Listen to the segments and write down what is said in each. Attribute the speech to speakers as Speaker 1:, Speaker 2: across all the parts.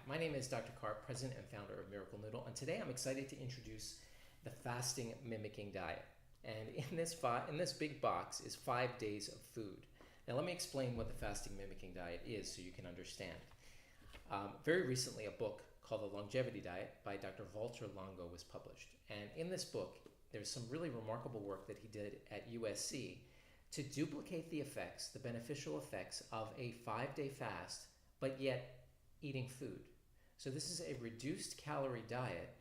Speaker 1: my name is Dr. Karp, president and founder of Miracle Noodle, and today I'm excited to introduce the fasting mimicking diet. And in this big box is 5 days of food. Now let me explain what the fasting mimicking diet is so you can understand. Very recently, a book called The Longevity Diet by Dr. Walter Longo was published. And in this book, there's some really remarkable work that he did at USC to duplicate the effects, the beneficial effects of a 5-day fast, but yet eating food. So this is a reduced calorie diet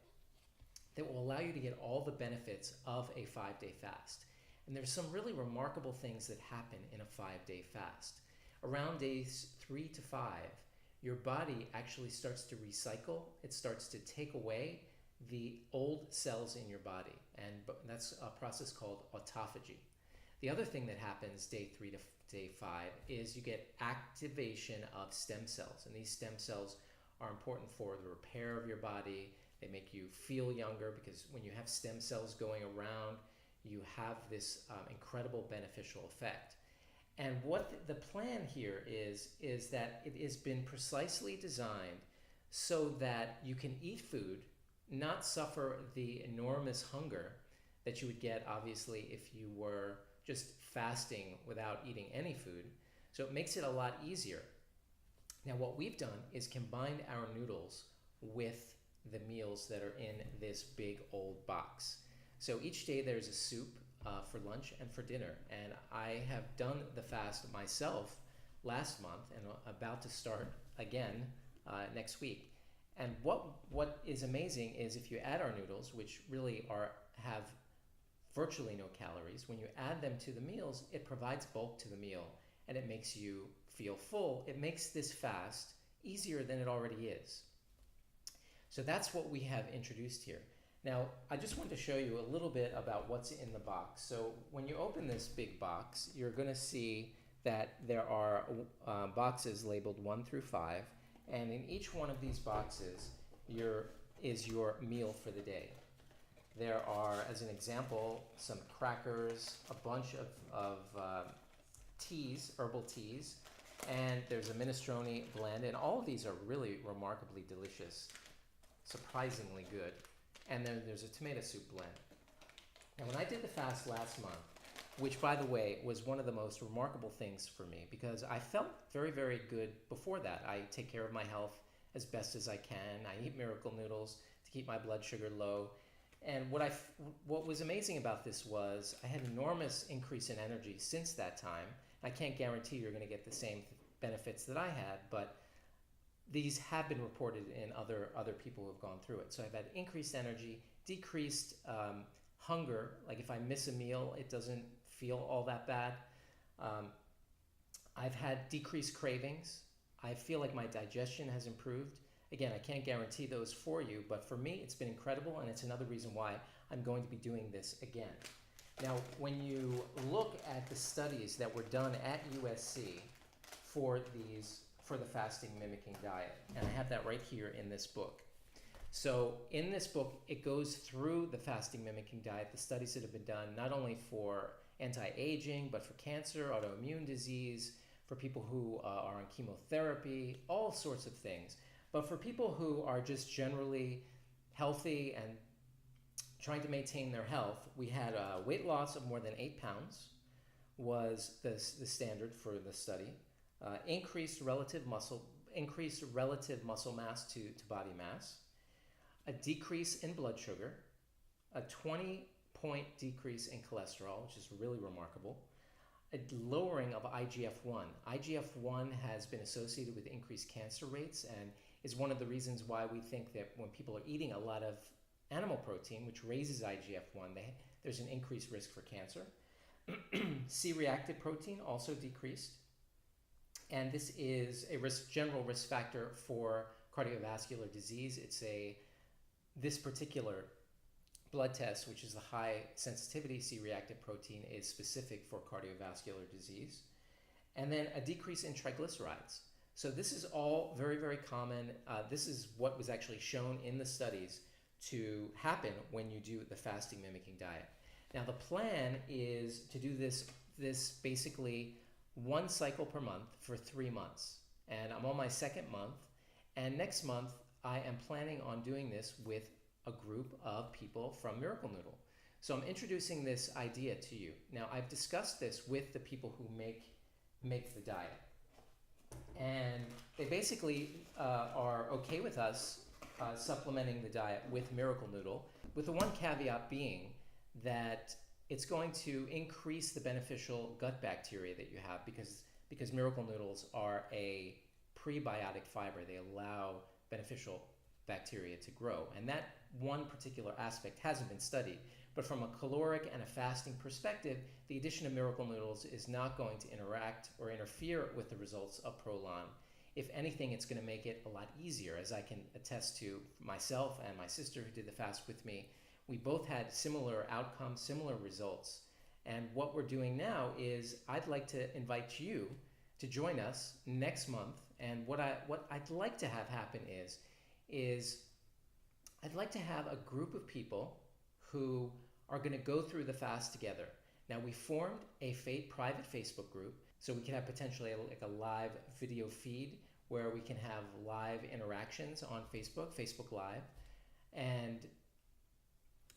Speaker 1: that will allow you to get all the benefits of a 5-day fast. And there's some really remarkable things that happen in a 5-day fast. Around days 3 to 5, your body actually starts to recycle. It starts to take away the old cells in your body, and that's a process called autophagy. The other thing that happens day 3 to day 5 is you get activation of stem cells, and these stem cells are important for the repair of your body. They make you feel younger because when you have stem cells going around, you have this incredible beneficial effect. And what the plan here is that it has been precisely designed so that you can eat food, not suffer the enormous hunger that you would get obviously if you were just fasting without eating any food. So it makes it a lot easier. Now what we've done is combined our noodles with the meals that are in this big old box. So each day there's a soup for lunch and for dinner. And I have done the fast myself last month and about to start again next week. And what is amazing is if you add our noodles, which really have virtually no calories, when you add them to the meals, it provides bulk to the meal and it makes you feel full. It makes this fast easier than it already is. So that's what we have introduced here. Now, I just want to show you a little bit about what's in the box. So when you open this big box, you're going to see that there are boxes labeled 1 through 5, and in each one of these boxes is your meal for the day. There are, as an example, some crackers, a bunch of teas, herbal teas, and there's a minestrone blend, and all of these are really remarkably delicious, surprisingly good. And then there's a tomato soup blend. Now, when I did the fast last month, which, by the way, was one of the most remarkable things for me because I felt very, very good before that. I take care of my health as best as I can. I eat Miracle Noodles to keep my blood sugar low. And what was amazing about this was I had enormous increase in energy since that time. I can't guarantee you're going to get the same benefits that I had, but these have been reported in other people who have gone through it. So I've had increased energy, decreased hunger. Like if I miss a meal, it doesn't feel all that bad. I've had decreased cravings. I feel like my digestion has improved. Again, I can't guarantee those for you, but for me, it's been incredible, and it's another reason why I'm going to be doing this again. Now, when you look at the studies that were done at USC for the fasting mimicking diet, and I have that right here in this book. So in this book, it goes through the fasting mimicking diet, the studies that have been done, not only for anti-aging, but for cancer, autoimmune disease, for people who are on chemotherapy, all sorts of things. But for people who are just generally healthy and trying to maintain their health, we had a weight loss of more than 8 pounds was the standard for the study. Increased relative muscle mass to body mass, a decrease in blood sugar, a 20-point decrease in cholesterol, which is really remarkable, a lowering of IGF-1. IGF-1 has been associated with increased cancer rates and is one of the reasons why we think that when people are eating a lot of animal protein, which raises IGF-1, there's an increased risk for cancer. C-reactive protein also decreased. And this is a general risk factor for cardiovascular disease. This particular blood test, which is the high sensitivity C-reactive protein, is specific for cardiovascular disease. And then a decrease in triglycerides. So this is all very, very common. This is what was actually shown in the studies to happen when you do the fasting mimicking diet. Now the plan is to do this basically 1 cycle per month for 3 months. And I'm on my second month, And next month, I am planning on doing this with a group of people from Miracle Noodle. So I'm introducing this idea to you. Now, I've discussed this with the people who make the diet. And they basically are okay with us supplementing the diet with Miracle Noodle, with the one caveat being that it's going to increase the beneficial gut bacteria that you have because Miracle Noodles are a prebiotic fiber. They allow beneficial bacteria to grow. And that one particular aspect hasn't been studied. But from a caloric and a fasting perspective, the addition of Miracle Noodles is not going to interact or interfere with the results of Prolon. If anything, it's going to make it a lot easier, as I can attest to myself and my sister who did the fast with me. We both had similar outcomes, similar results. And what we're doing now is I'd like to invite you to join us next month. And what I'd like to have happen is I'd like to have a group of people who are going to go through the fast together. Now, we formed a private Facebook group, so we can have potentially like a live video feed where we can have live interactions on Facebook Live, and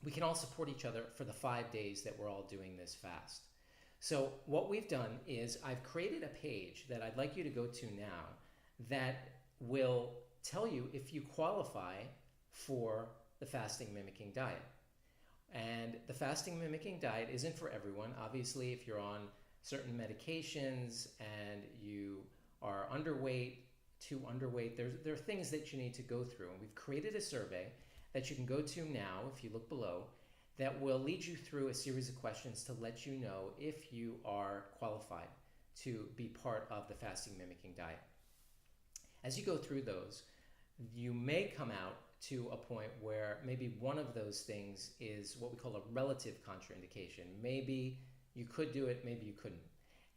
Speaker 1: we can all support each other for the 5 days that we're all doing this fast. So what we've done is I've created a page that I'd like you to go to now that will tell you if you qualify for the fasting mimicking diet. And the fasting mimicking diet isn't for everyone. Obviously, if you're on certain medications and you are underweight, too underweight, there are things that you need to go through. And we've created a survey that you can go to now, if you look below, that will lead you through a series of questions to let you know if you are qualified to be part of the fasting mimicking diet. As you go through those, you may come out to a point where maybe one of those things is what we call a relative contraindication. Maybe you could do it, maybe you couldn't.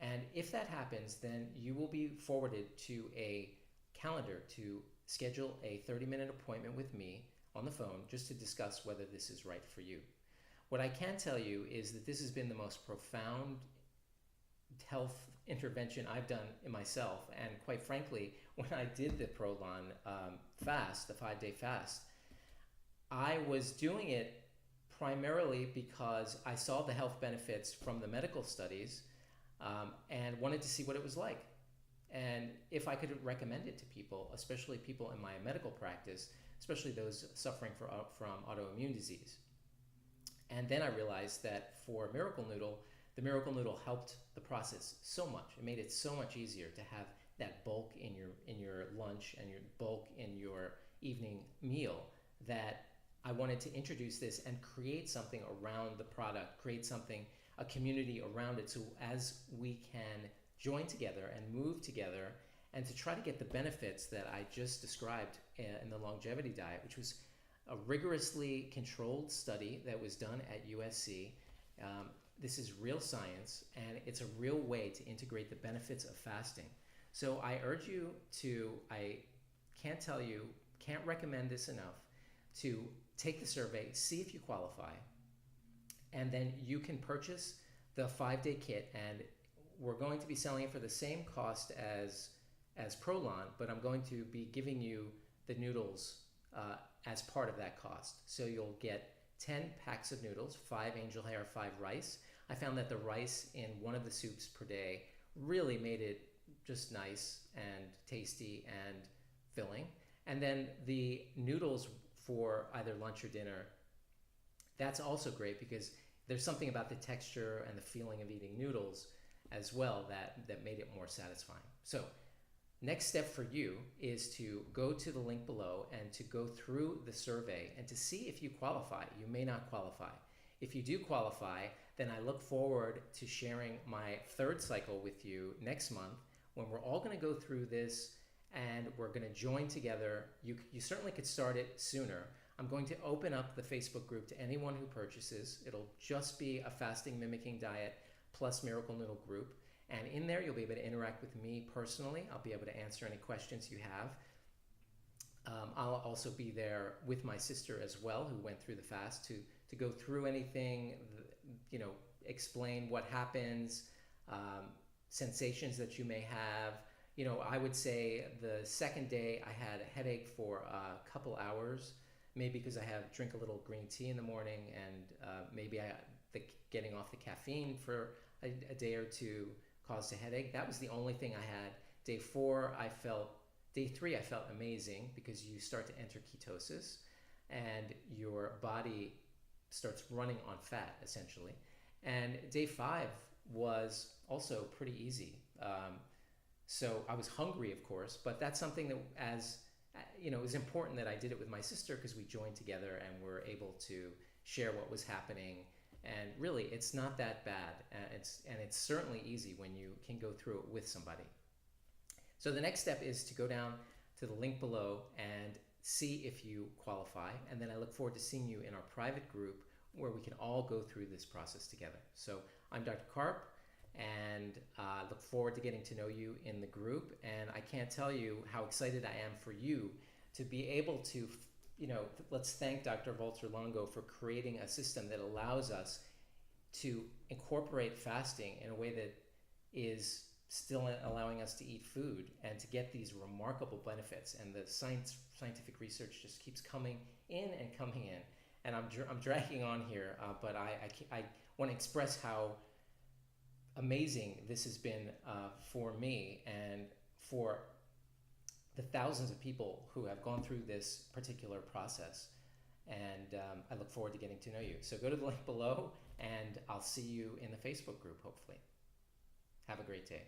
Speaker 1: And if that happens, then you will be forwarded to a calendar to schedule a 30-minute appointment with me on the phone just to discuss whether this is right for you. What I can tell you is that this has been the most profound health intervention I've done in myself. And quite frankly, when I did the Prolon fast, the 5-day fast, I was doing it primarily because I saw the health benefits from the medical studies and wanted to see what it was like. And if I could recommend it to people, especially people in my medical practice, especially those suffering from autoimmune disease. And then I realized that for Miracle Noodle, the Miracle Noodle helped the process so much. It made it so much easier to have that bulk in your lunch and your bulk in your evening meal that I wanted to introduce this and create something around the product, create something, a community around it, so as we can join together and move together and to try to get the benefits that I just described in the longevity diet, which was a rigorously controlled study that was done at USC. This is real science, and it's a real way to integrate the benefits of fasting. So I urge you to, I can't recommend this enough, to take the survey, see if you qualify, and then you can purchase the 5-day kit, and we're going to be selling it for the same cost as Prolon, but I'm going to be giving you the noodles as part of that cost. So you'll get 10 packs of noodles, 5 angel hair, 5 rice. I found that the rice in one of the soups per day really made it just nice and tasty and filling. And then the noodles for either lunch or dinner, that's also great because there's something about the texture and the feeling of eating noodles as well that made it more satisfying. So next step for you is to go to the link below and to go through the survey and to see if you qualify. You may not qualify. If you do qualify, then I look forward to sharing my 3rd cycle with you next month when we're all going to go through this and we're going to join together. You certainly could start it sooner. I'm going to open up the Facebook group to anyone who purchases. It'll just be a fasting mimicking diet plus Miracle Noodle group. And in there, you'll be able to interact with me personally. I'll be able to answer any questions you have. I'll also be there with my sister as well, who went through the fast, to go through anything, explain what happens, sensations that you may have, I would say the second day I had a headache for a couple hours, maybe because I have drink a little green tea in the morning, and maybe getting off the caffeine for a day or two caused a headache. That was the only thing I had. Day four, day three, I felt amazing because you start to enter ketosis and your body starts running on fat essentially. And day five was also pretty easy. So I was hungry, of course, but that's something that, it was important that I did it with my sister because we joined together and were able to share what was happening. And really, it's not that bad. It's certainly easy when you can go through it with somebody. So the next step is to go down to the link below and see if you qualify. And then I look forward to seeing you in our private group where we can all go through this process together. So I'm Dr. Karp, and look forward to getting to know you in the group. And I can't tell you how excited I am for you to be able to, let's thank Dr. Walter Longo for creating a system that allows us to incorporate fasting in a way that is still allowing us to eat food and to get these remarkable benefits. And the scientific research just keeps coming in and coming in. And I'm dragging on here, but I want to express how amazing this has been for me and for the thousands of people who have gone through this particular process. And I look forward to getting to know you. So go to the link below, and I'll see you in the Facebook group, hopefully. Have a great day.